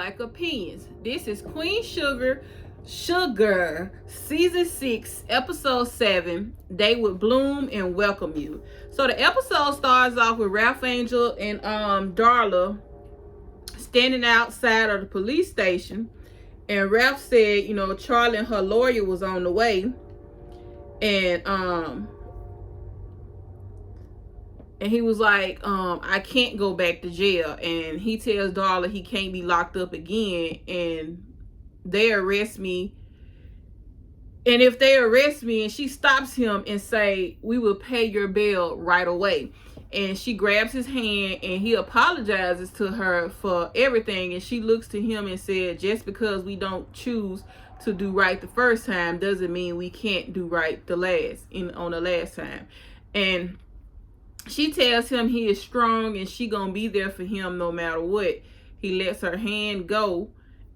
Like Opinions. This is Queen Sugar, Season 6, Episode 7, They Would Bloom and Welcome You. So the episode starts off with Ralph Angel and Darla standing outside of the police station. And Ralph said, Charlie and her lawyer was on the way. And he was like, I can't go back to jail. And he tells Darla he can't be locked up again. And they arrest me. And if they arrest me, and she stops him and say, we will pay your bail right away. And she grabs his hand and he apologizes to her for everything. And she looks to him and said, just because we don't choose to do right the first time doesn't mean we can't do right on the last time. And she tells him he is strong and she gonna be there for him no matter what. He lets her hand go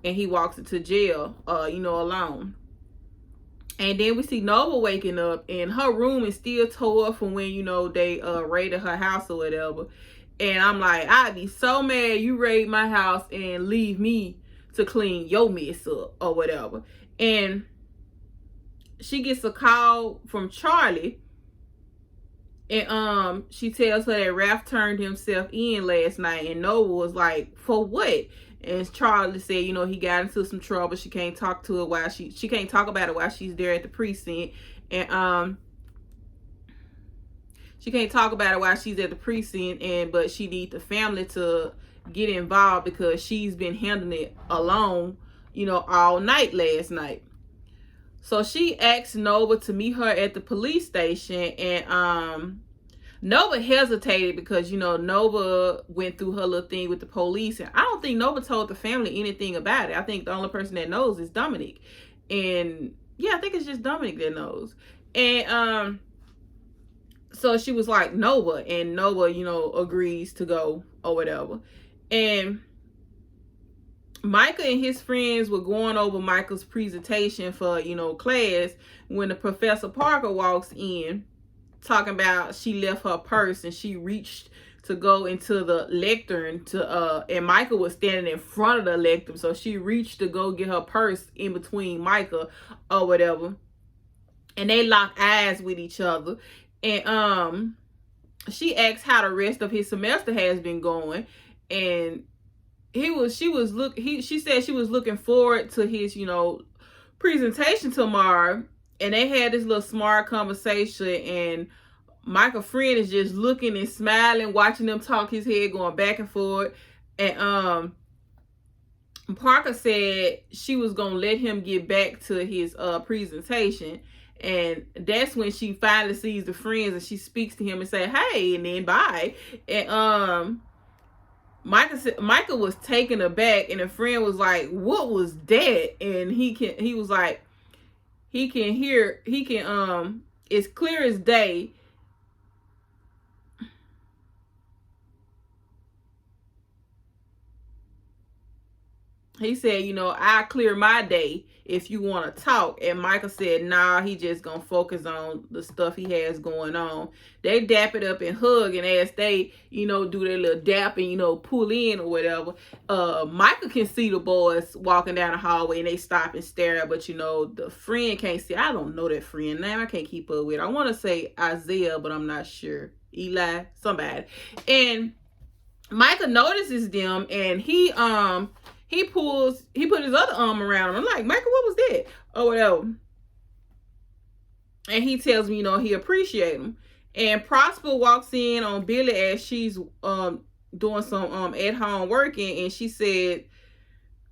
and he walks into jail, alone. And then we see Nova waking up and her room is still tore up from when, they raided her house or whatever. And I'm like, I'd be so mad you raid my house and leave me to clean your mess up or whatever. And she gets a call from Charlie. And she tells her that Ralph turned himself in last night. And Nova was like, for what? And Charlie said, he got into some trouble. She can't talk to it while she can't talk about it while she's there at the precinct. And she can't talk about it while she's at the precinct. But she needs the family to get involved because she's been handling it alone, all night last night. So she asked Nova to meet her at the police station, and Nova hesitated because, Nova went through her little thing with the police, and I don't think Nova told the family anything about it. I think the only person that knows is Dominic. And yeah, I think it's just Dominic that knows. And so she was like, Nova, and Nova, agrees to go or whatever. And Micah and his friends were going over Michael's presentation for, class when the Professor Parker walks in talking about she left her purse and she reached to go into the lectern and Micah was standing in front of the lectern. So she reached to go get her purse in between Micah or whatever. And they lock eyes with each other. And she asked how the rest of his semester has been going. And she said she was looking forward to his, presentation tomorrow. And they had this little smart conversation, and Michael's friend is just looking and smiling, watching them talk, his head going back and forth. And Parker said she was gonna let him get back to his presentation. And that's when she finally sees the friends and she speaks to him and say, hey, and then bye. And Michael was taken aback, and a friend was like, what was that? And he was like, it's clear as day. He said, I clear my day if you want to talk. And Michael said, nah, he just gonna focus on the stuff he has going on. They dap it up and hug, and as they, do their little dap and, pull in or whatever, Michael can see the boys walking down the hallway and they stop and stare. But, the friend can't see. I don't know that friend name. I can't keep up with it. I want to say Isaiah, but I'm not sure. Eli, somebody. And Michael notices them, and he put his other arm around him. I'm like, Michael, what was that? Or whatever. And he tells me, he appreciates him. And Prosper walks in on Billy as she's doing some at-home working, and she said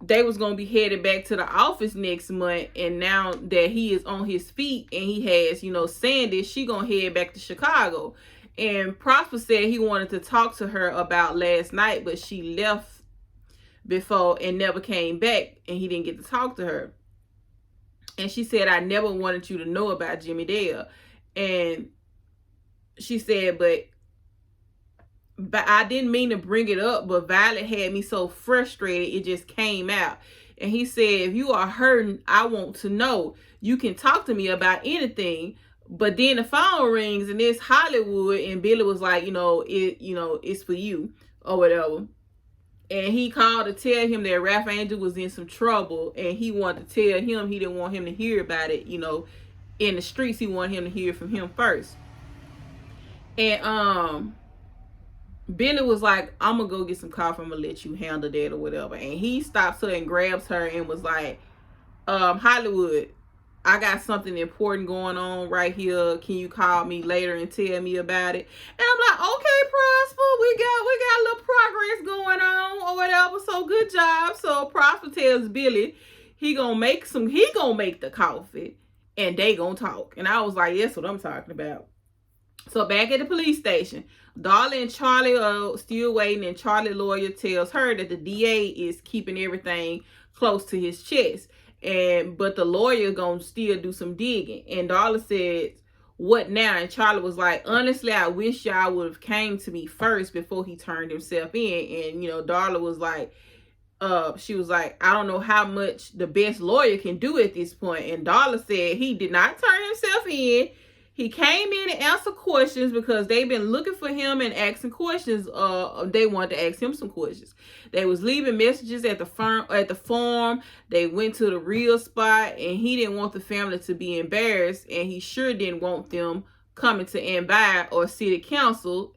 they was going to be headed back to the office next month. And now that he is on his feet and he has, Sandy, she going to head back to Chicago. And Prosper said he wanted to talk to her about last night, but she left before and never came back, and he didn't get to talk to her. And she said, I never wanted you to know about Jimmy Dale. And she said, but I didn't mean to bring it up, but Violet had me so frustrated it just came out. And he said, if you are hurting, I want to know. You can talk to me about anything. But then the phone rings and it's Hollywood, and Billy was like, it's for you or whatever. And he called to tell him that Ralph Angel was in some trouble, and he wanted to tell him. He didn't want him to hear about it, in the streets. He wanted him to hear from him first. And Billy was like, I'm gonna go get some coffee, I'm gonna let you handle that or whatever. And he stops her and grabs her and was like, Hollywood, I got something important going on right here. Can you call me later and tell me about it? And I'm like, okay, Prosper, we got a little progress going on or whatever. So good job. So Prosper tells Billy he gonna make the coffee and they gonna talk. And I was like, that's what I'm talking about. So back at the police station, Darla and Charlie are still waiting, and Charlie lawyer tells her that the DA is keeping everything close to his chest. But the lawyer gonna still do some digging. And Darla said, what now? And Charlie was like, honestly, I wish y'all would have came to me first before he turned himself in. And Darla was like, she was like, I don't know how much the best lawyer can do at this point. And Darla said he did not turn himself in. He came in and answered questions because they've been looking for him and asking questions. They wanted to ask him some questions. They was leaving messages at the farm. They went to the real spot, and he didn't want the family to be embarrassed, and he sure didn't want them coming to Ambi or city council.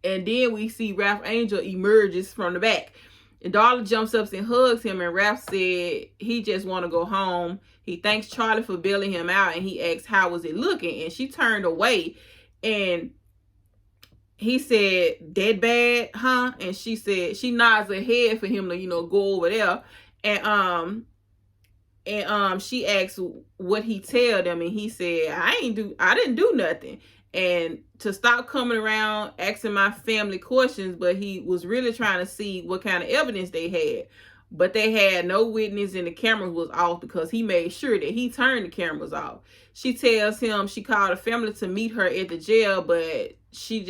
And then we see Ralph Angel emerges from the back. And Darla jumps up and hugs him, and Ralph said he just want to go home. He thanks Charlie for bailing him out, and he asks, how was it looking? And she turned away, and he said, that bad, huh? And she said, she nods her head for him to, go over there. And she asked what he tell them, and he said, I didn't do nothing. And to stop coming around asking my family questions, but he was really trying to see what kind of evidence they had. But they had no witness, and the cameras was off because he made sure that he turned the cameras off. She tells him she called the family to meet her at the jail, but she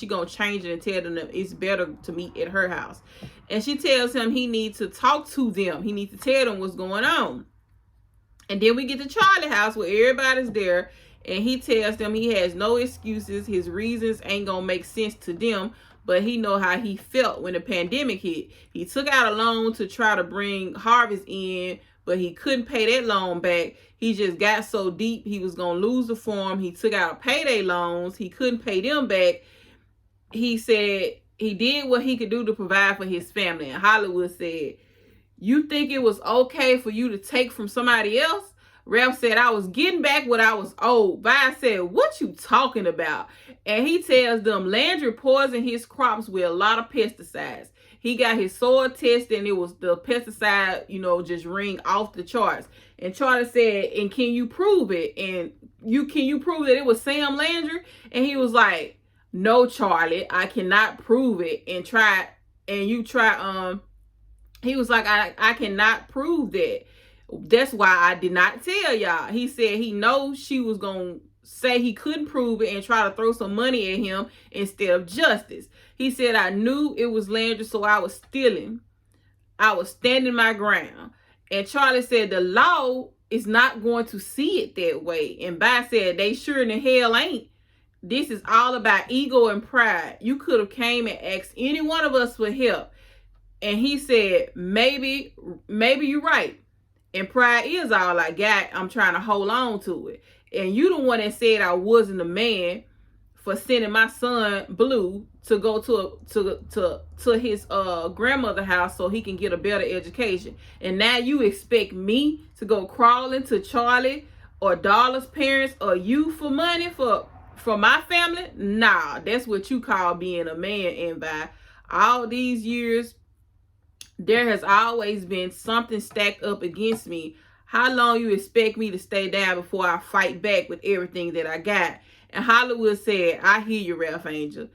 gonna change it and tell them that it's better to meet at her house. And she tells him he needs to talk to them. He needs to tell them what's going on. And then we get to Charlie's house where everybody's there, and he tells them he has no excuses. His reasons ain't gonna make sense to them, but he know how he felt when the pandemic hit. He took out a loan to try to bring Harvest in, but he couldn't pay that loan back. He just got so deep he was gonna lose the farm. He took out payday loans. He couldn't pay them back. He said he did what he could do to provide for his family. And Hollywood said, you think it was okay for you to take from somebody else? Ralph said, I was getting back what I was owed. Vi said, what you talking about? And he tells them Landry poisoned his crops with a lot of pesticides. He got his soil tested, and it was the pesticide, just ring off the charts. And Charlie said, and can you prove it? And can you prove that it was Sam Landry? And he was like, no, Charlie, I cannot prove it. He was like, I cannot prove that. That's why I did not tell y'all. He said he knows she was going to say he couldn't prove it and try to throw some money at him instead of justice. He said, I knew it was Landry, so I was stealing. I was standing my ground. And Charlie said the law is not going to see it that way. And Vi said, they sure in the hell ain't. This is all about ego and pride. You could have came and asked any one of us for help. And he said, maybe you're right. And pride is all I got. I'm trying to hold on to it. And you the one that said I wasn't a man for sending my son Blue to go to his grandmother's house so he can get a better education. And now you expect me to go crawling to Charlie or Darla's parents or you for money for my family? Nah, that's what you call being a man. And by all these years, there has always been something stacked up against me. How long you expect me to stay down before I fight back with everything that I got? And Hollywood said, I hear you, Ralph Angel.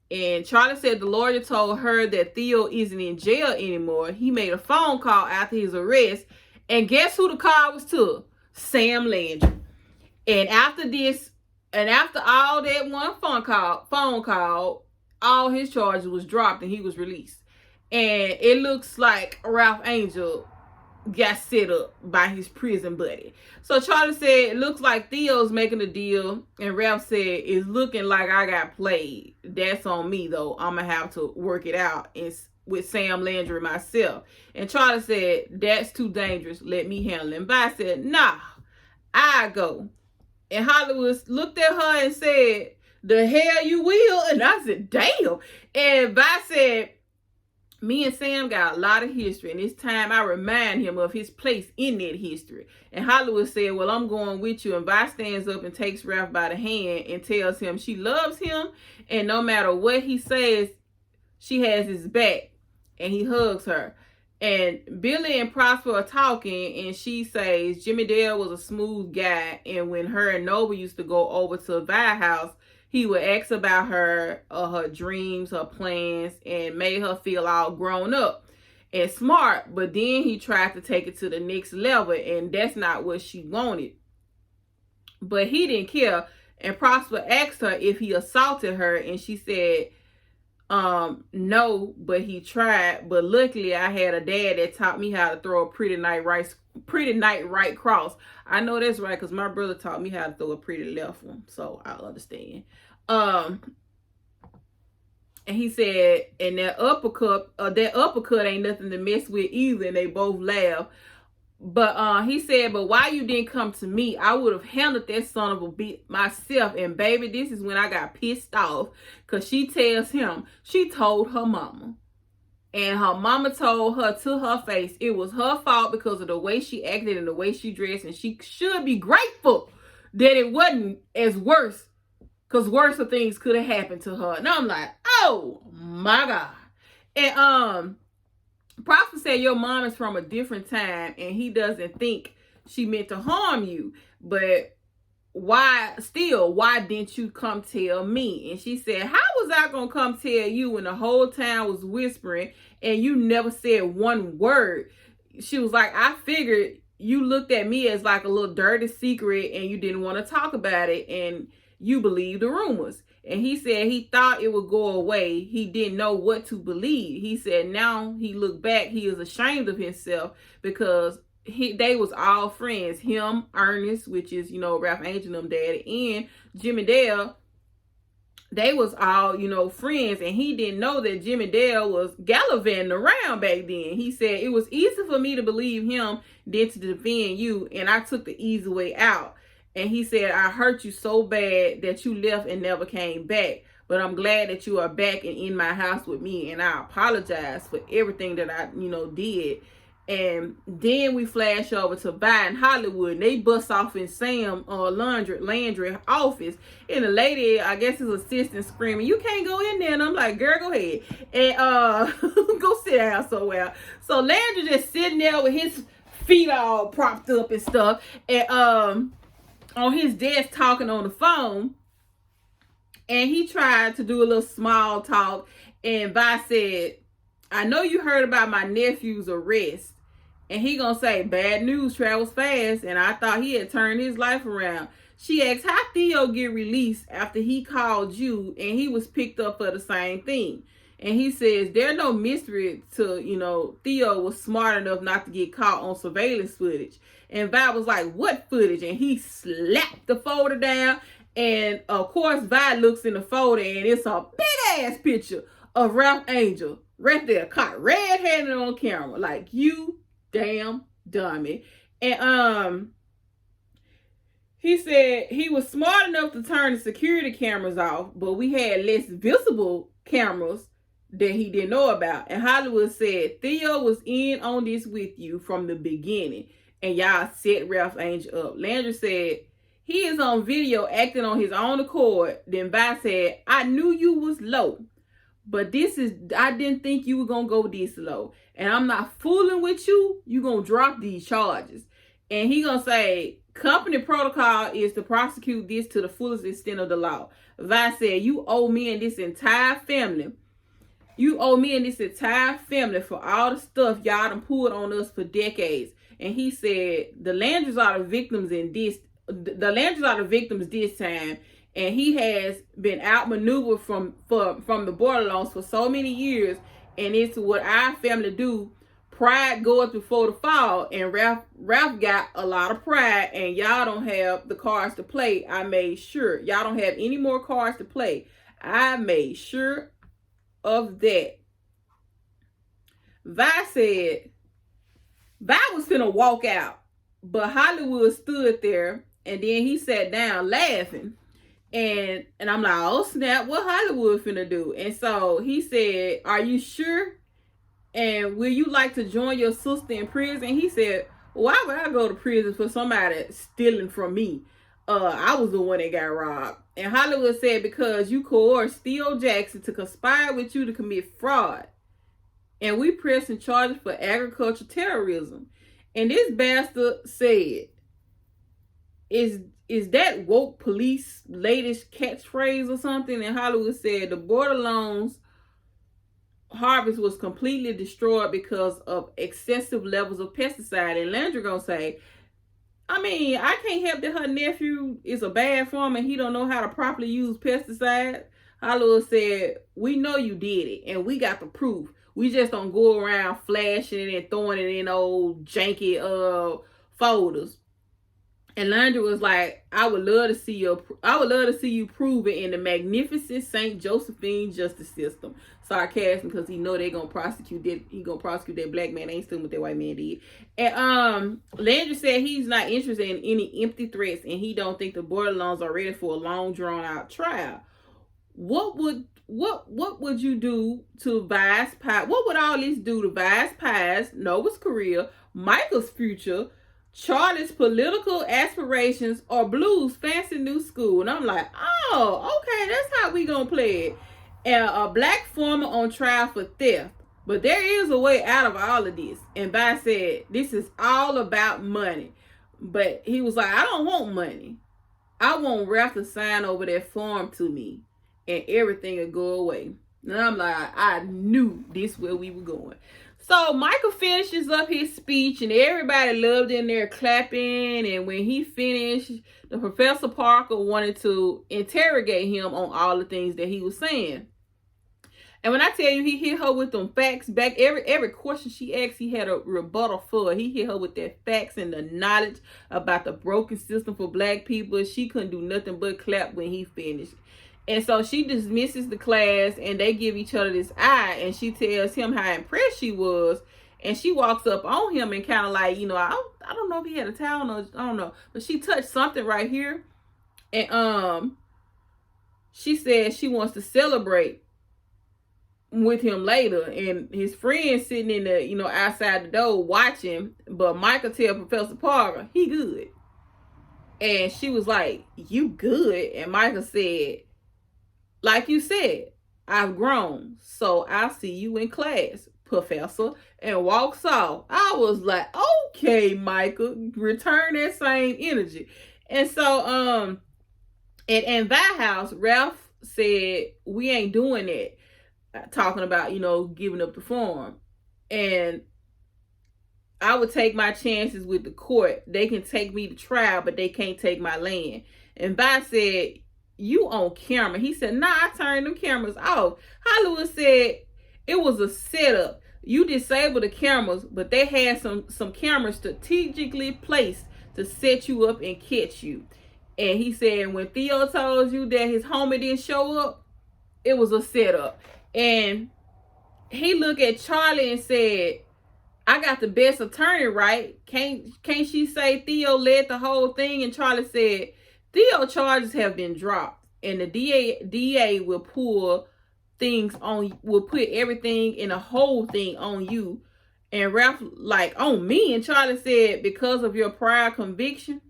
And Charlie said the lawyer told her that Theo isn't in jail anymore. He made a phone call after his arrest. And guess who the call was to? Sam Landry. And after all that one phone call, all his charges was dropped and he was released. And it looks like Ralph Angel got set up by his prison buddy. So Charlie said, it looks like Theo's making a deal. And Ralph said, it's looking like I got played. That's on me, though. I'm going to have to work it out with Sam Landry myself. And Charlie said, that's too dangerous. Let me handle it. And Vi said, nah, I go. And Hollywood looked at her and said, the hell you will? And I said, damn. And Vi said, me and Sam got a lot of history, and it's time I remind him of his place in that history. And Hollywood said, well, I'm going with you. And Vi stands up and takes Ralph by the hand and tells him she loves him, and no matter what he says, she has his back. And he hugs her. And Billy and Prosper are talking, and she says Jimmy Dale was a smooth guy, and when her and Nova used to go over to Vi's house, he would ask about her, her dreams, her plans, and made her feel all grown up and smart. But then he tried to take it to the next level, and that's not what she wanted. But he didn't care. And Prosper asked her if he assaulted her, and she said, no, but he tried. But luckily, I had a dad that taught me how to throw a pretty night right cross. I know that's right because my brother taught me how to throw a pretty left one, so I understand. And he said, and that uppercut ain't nothing to mess with either. And they both laughed. But he said, but why you didn't come to me? I would have handled that son of a bitch myself. And baby, this is when I got pissed off, because she tells him she told her mama. And her mama told her to her face it was her fault because of the way she acted and the way she dressed. And she should be grateful that it wasn't as worse, because worse things could have happened to her. And I'm like, oh my God. And Prosper said your mom is from a different time and he doesn't think she meant to harm you. But why didn't you come tell me? And she said, how was I gonna come tell you when the whole town was whispering and you never said one word? She was like, I figured you looked at me as like a little dirty secret and you didn't want to talk about it and you believed the rumors. And he said he thought it would go away. He didn't know what to believe. He said now he looked back, he is ashamed of himself because they was all friends. Him, Ernest, which is, Ralph Angel and them daddy, and Jimmy Dale. They was all, friends. And he didn't know that Jimmy Dale was gallivanting around back then. He said it was easy for me to believe him than to defend you. And I took the easy way out. And he said, I hurt you so bad that you left and never came back. But I'm glad that you are back and in my house with me. And I apologize for everything that I, did. And then we flash over to Vi in Hollywood. And they bust off in Sam Landry office. And the lady, I guess his assistant, screaming, you can't go in there. And I'm like, girl, go ahead. And go sit down somewhere. So Landry just sitting there with his feet all propped up and stuff. And on his desk talking on the phone, and he tried to do a little small talk, and Vi said, I know you heard about my nephew's arrest. And he gonna say, bad news travels fast, and I thought he had turned his life around. She asked, how Theo get released after he called you and he was picked up for the same thing? And he says, there's no mystery to, Theo was smart enough not to get caught on surveillance footage. And Vi was like, what footage? And he slapped the folder down. And of course, Vi looks in the folder and it's a big ass picture of Ralph Angel right there, caught red-handed on camera. Like, you damn dummy. And he said he was smart enough to turn the security cameras off, but we had less visible cameras that he didn't know about. And Hollywood said, Theo was in on this with you from the beginning. And y'all set Ralph Angel up. Landry said, he is on video acting on his own accord. Then Vi said, I knew you was low. But I didn't think you were going to go this low. And I'm not fooling with you. You going to drop these charges. And he going to say, company protocol is to prosecute this to the fullest extent of the law. Vi said, you owe me and this entire family. You owe me and this entire family for all the stuff y'all done pulled on us for decades. And he said, the Landrys are the victims this time. And he has been outmaneuvered from the borderlands for so many years. And it's what our family do. Pride goes before the fall. And Ralph got a lot of pride. And y'all don't have the cards to play. I made sure. Y'all don't have any more cards to play. I made sure of that. Vi said, Vi was finna walk out, but Hollywood stood there, and then he sat down laughing. And I'm like, oh snap, what Hollywood finna do? And so he said, are you sure? And will you like to join your sister in prison? He said, why would I go to prison for somebody stealing from me? I was the one that got robbed. And Hollywood said, because you coerced Theo Jackson to conspire with you to commit fraud. And we pressing charges for agricultural terrorism. And this bastard said, is that woke police latest catchphrase or something? And Hollywood said the border loans harvest was completely destroyed because of excessive levels of pesticide. And Landry gonna say, I mean, I can't help that her nephew is a bad farmer and he don't know how to properly use pesticides. Hollywood said, we know you did it and we got the proof. We just don't go around flashing it and throwing it in old janky folders. And Landry was like, I would love to see you prove it in the magnificent St. Josephine justice system. Sarcasm, because he know they're gonna prosecute that. He gonna prosecute that black man. They ain't stealing what that white man did. And Landry said he's not interested in any empty threats, and he don't think the border loans are ready for a long drawn out trial. What would you do to Vi's past? What would all this do to Vi's past, Nova's career, Michael's future, Charlie's political aspirations, or Blue's fancy new school? And I'm like, oh, okay, that's how we gonna play it. And a black farmer on trial for theft. But there is a way out of all of this. And Vi said, this is all about money. But he was like, I don't want money. I want Ralph to sign over that farm to me and everything will go away. And I'm like, I knew this where we were going. So Michael finishes up his speech and everybody loved in there clapping. And when he finished, the Professor Parker wanted to interrogate him on all the things that he was saying. And when I tell you he hit her with them facts back, every question she asked, he had a rebuttal for. He hit her with that facts and the knowledge about the broken system for black people. She couldn't do nothing but clap when he finished. And so she dismisses the class and they give each other this eye and she tells him how impressed she was. And she walks up on him and kind of like, you know, I don't know if he had a towel or I don't know. But she touched something right here. And she said she wants to celebrate with him later. And his friend sitting in the, you know, outside the door watching. But Michael tell Professor Parker, he good. And she was like, you good? And Michael said, like you said, I've grown, so I'll see you in class, Professor, and walks off. I was like, okay, Michael, return that same energy. And so, in that house, Ralph said, we ain't doing that, talking about, you know, giving up the farm. And I would take my chances with the court. They can take me to trial, but they can't take my land. And Vi said, you on camera. He said, nah, I turned them cameras off. Hollywood said it was a setup. You disabled the cameras, but they had some cameras strategically placed to set you up and catch you. And he said when Theo told you that his homie didn't show up, it was a setup. And he looked at Charlie and said, I got the best attorney, right? Can't she say Theo led the whole thing? And Charlie said, Theo charges have been dropped, and the DA will pull things on, will put everything in a whole thing on you. And Ralph, like, on me. And Charlie said, because of your prior conviction,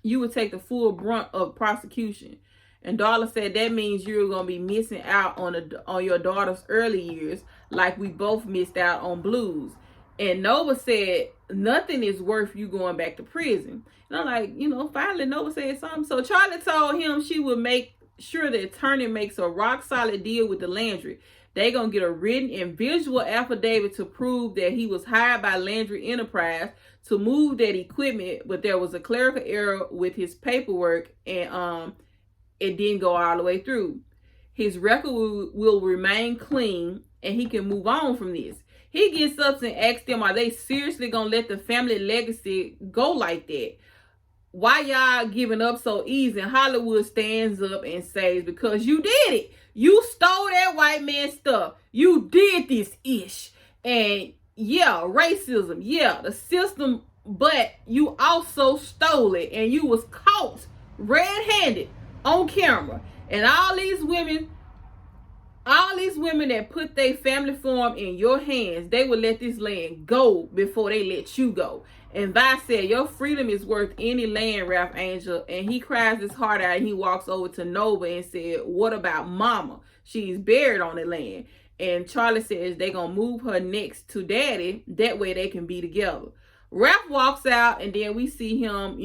you would take the full brunt of prosecution. And Darla said that means you're gonna be missing out on your daughter's early years, like we both missed out on Blue's. And Nova said, nothing is worth you going back to prison. And I'm like, you know, finally Nova said something. So Charlie told him she would make sure the attorney makes a rock solid deal with the Landry. They gonna get a written and visual affidavit to prove that he was hired by Landry Enterprise to move that equipment, but there was a clerical error with his paperwork and it didn't go all the way through. His record will remain clean and he can move on from this. He gets up and asks them, are they seriously going to let the family legacy go like that? Why y'all giving up so easy? And Hollywood stands up and says, because you did it. You stole that white man's stuff. You did this ish. And yeah, racism, yeah, the system, but you also stole it and you was caught red-handed on camera. And all these women that put their family farm in your hands, they will let this land go before they let you go. And Vi said, your freedom is worth any land, Ralph Angel. And he cries his heart out and he walks over to Nova and said, what about Mama? She's buried on the land. And Charlie says they're going to move her next to Daddy. That way they can be together. Ralph walks out and then we see him,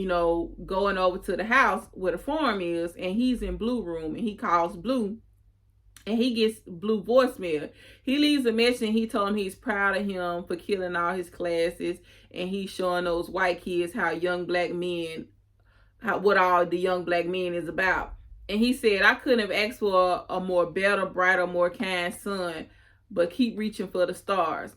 going over to the house where the farm is. And he's in Blue room and he calls Blue. And he gets Blue voicemail. He leaves a message and he told him he's proud of him for killing all his classes. And he's showing those white kids how young black men, what all the young black men is about. And he said, I couldn't have asked for a more better, brighter, more kind son, but keep reaching for the stars.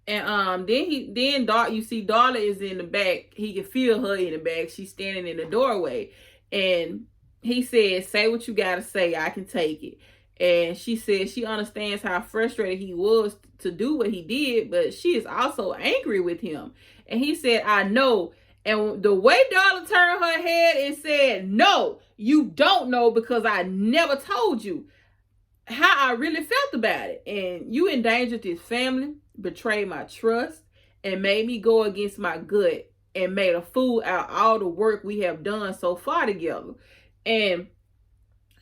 And then you see Darla is in the back. He can feel her in the back. She's standing in the doorway. And he said, say what you gotta say. I can take it. And she said she understands how frustrated he was to do what he did, but she is also angry with him. And he said, I know. And the way Darla turned her head and said, no, you don't know because I never told you how I really felt about it. And you endangered this family, betrayed my trust, and made me go against my gut and made a fool out of all the work we have done so far together. And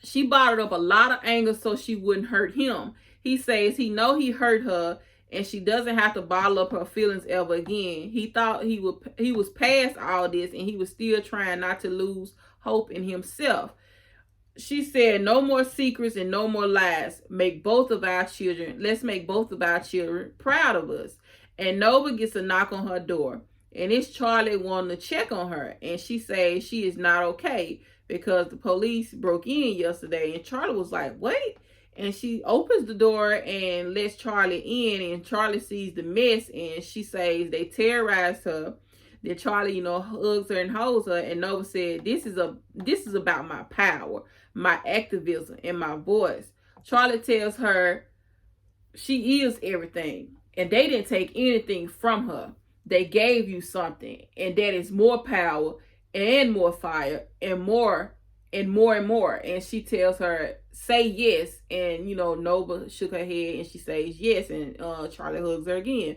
she bottled up a lot of anger so she wouldn't hurt him. He says he know he hurt her and she doesn't have to bottle up her feelings ever again. He thought he was past all this and he was still trying not to lose hope in himself. She said, no more secrets and no more lies. Let's make both of our children proud of us. And Nova gets a knock on her door. And it's Charlie wanting to check on her. And she says she is not okay because the police broke in yesterday. And Charlie was like, wait. And she opens the door and lets Charlie in. And Charlie sees the mess. And she says they terrorized her. Then Charlie, hugs her and holds her. And Nova said, this is about my power, my activism, and my voice. Charlie tells her she is everything. And they didn't take anything from her. They gave you something. And that is more power and more fire and more and more and more. And she tells her, say yes. And, Nova shook her head and she says yes. And Charlie hugs her again.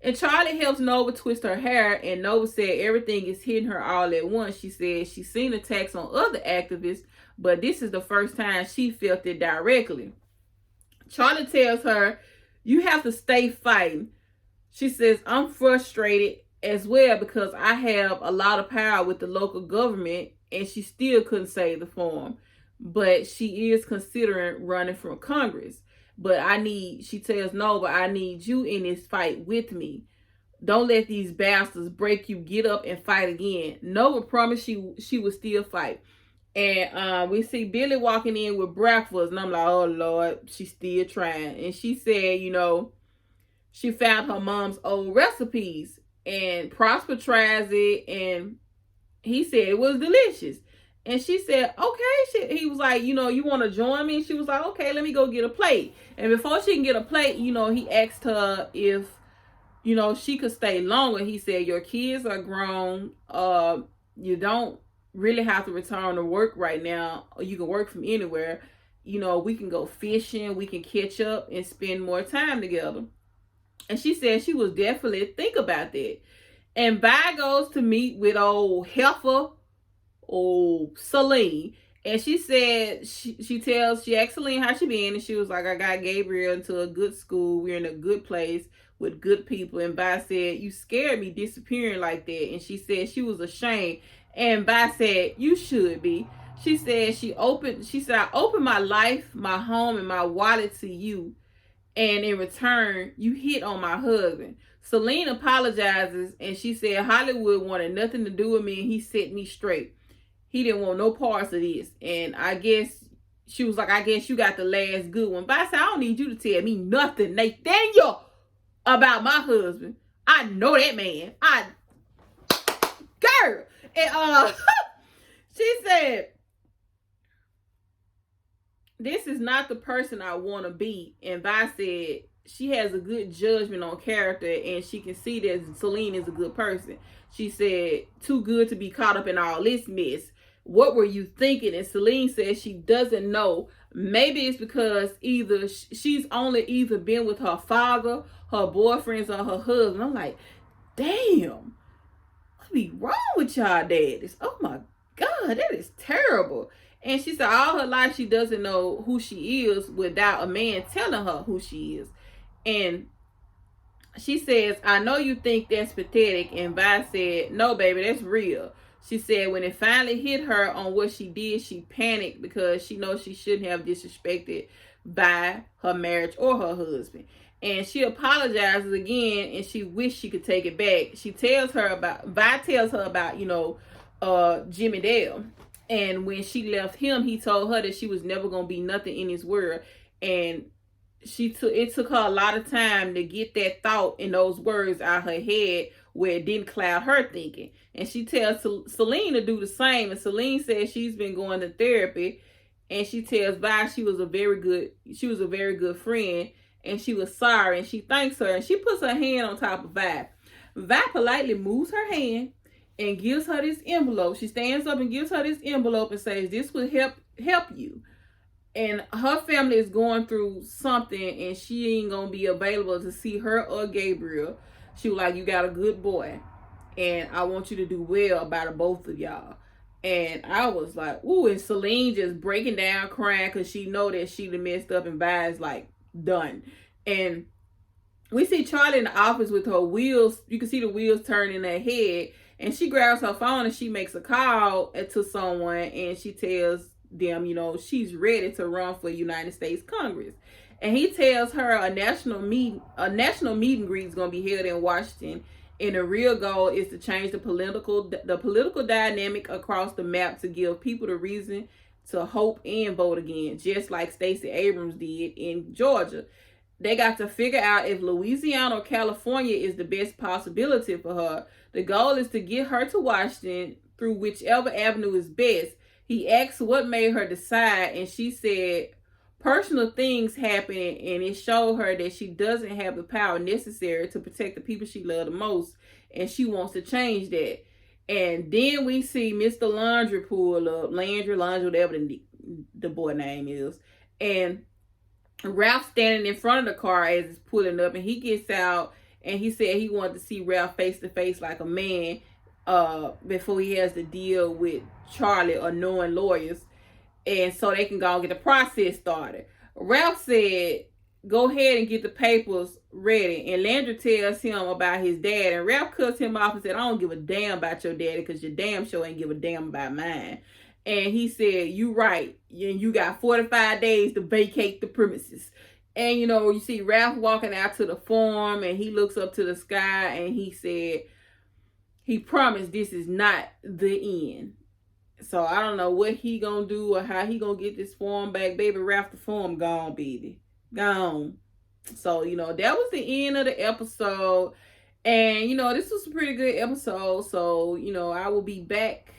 And Charlie helps Nova twist her hair. And Nova said everything is hitting her all at once. She said she's seen attacks on other activists, but this is the first time she felt it directly. Charlie tells her, you have to stay fighting. She says, I'm frustrated as well because I have a lot of power with the local government and she still couldn't save the farm. But she is considering running for Congress. But she tells Nova, I need you in this fight with me. Don't let these bastards break you. Get up and fight again. Nova promised she would still fight. And we see Billy walking in with breakfast. And I'm like, oh, Lord, she's still trying. And she said, she found her mom's old recipes. And Prosper tries it. And he said it was delicious. And she said, okay. He was like, you want to join me? And she was like, okay, let me go get a plate. And before she can get a plate, he asked her if, she could stay longer. He said, your kids are grown. You don't really have to return to work right now. Or you can work from anywhere. We can go fishing. We can catch up and spend more time together. And she said she was definitely think about that. And Vi goes to meet with old heifer, Celine. And she said, she asked Celine how she been. And she was like, I got Gabriel into a good school. We're in a good place with good people. And Vi said, you scared me disappearing like that. And she said she was ashamed. And Vi said, you should be. She said, I opened my life, my home, and my wallet to you. And in return, you hit on my husband. Celine apologizes. And she said, Hollywood wanted nothing to do with me. And he set me straight. He didn't want no parts of this. And I guess she was like, I guess you got the last good one. But I said, I don't need you to tell me nothing, Nathaniel, about my husband. I know that man. Girl. And she said, this is not the person I want to be. And Vi said, she has a good judgment on character, and she can see that Celine is a good person. She said, too good to be caught up in all this mess. What were you thinking? And Celine says she doesn't know. Maybe it's because either she's only either been with her father, her boyfriends, or her husband. I'm like, damn, what be wrong with y'all daddies? Oh my God, that is terrible. And she said all her life she doesn't know who she is without a man telling her who she is. And she says, I know you think that's pathetic. And Vi said, no, baby, that's real. She said when it finally hit her on what she did, she panicked because she knows she shouldn't have disrespected Vi, her marriage, or her husband. And she apologizes again, and she wished she could take it back. Vi tells her about, Jimmy Dale. And when she left him, he told her that she was never going to be nothing in his world. And it took her a lot of time to get that thought and those words out her head where it didn't cloud her thinking. And she tells Celine to do the same. And Celine says she's been going to therapy, and she tells Vi she was a very good friend, and she was sorry, and she thanks her, and she puts her hand on top of Vi. Vi politely moves her hand and gives her this envelope. She stands up and gives her this envelope and says, this will help you. And her family is going through something, and she ain't gonna be available to see her or Gabriel. She was like, you got a good boy, and I want you to do well by the both of y'all. And I was like, ooh, and Celine just breaking down crying because she know that she done messed up, and Vi is like done. And we see Charlie in the office with her wheels. You can see the wheels turning in her head, and she grabs her phone and she makes a call to someone, and she tells them, she's ready to run for United States Congress. And he tells her a national meet and greet is going to be held in Washington, and the real goal is to change the political dynamic across the map to give people the reason to hope and vote again, just like Stacey Abrams did in Georgia. They got to figure out if Louisiana or California is the best possibility for her. The goal is to get her to Washington through whichever avenue is best. He asked what made her decide, and she said personal things happened, and it showed her that she doesn't have the power necessary to protect the people she loves the most, and she wants to change that. And then we see Mr. Landry pull up, Landry, whatever the boy name is, and Ralph standing in front of the car as it's pulling up, and he gets out, and he said he wanted to see Ralph face to face like a man before he has to deal with Charlie or knowing lawyers, and so they can go and get the process started. Ralph said, go ahead and get the papers ready, and Landry tells him about his dad, and Ralph cuts him off and said, I don't give a damn about your daddy because your damn sure ain't give a damn about mine. And he said, you right, you got 45 days to vacate the premises. And you see Ralph walking out to the farm, and he looks up to the sky, and he said he promised this is not the end. So I don't know what he gonna do or how he gonna get this farm back. Baby Ralph, the farm gone, baby. Gone. So, that was the end of the episode. And, this was a pretty good episode. So, I will be back.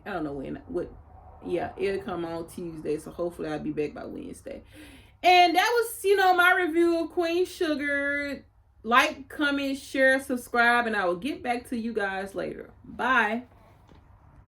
I don't know when. It'll come on Tuesday. So hopefully I'll be back by Wednesday. And that was, my review of Queen Sugar. Like, comment, share, subscribe, and I will get back to you guys later. Bye.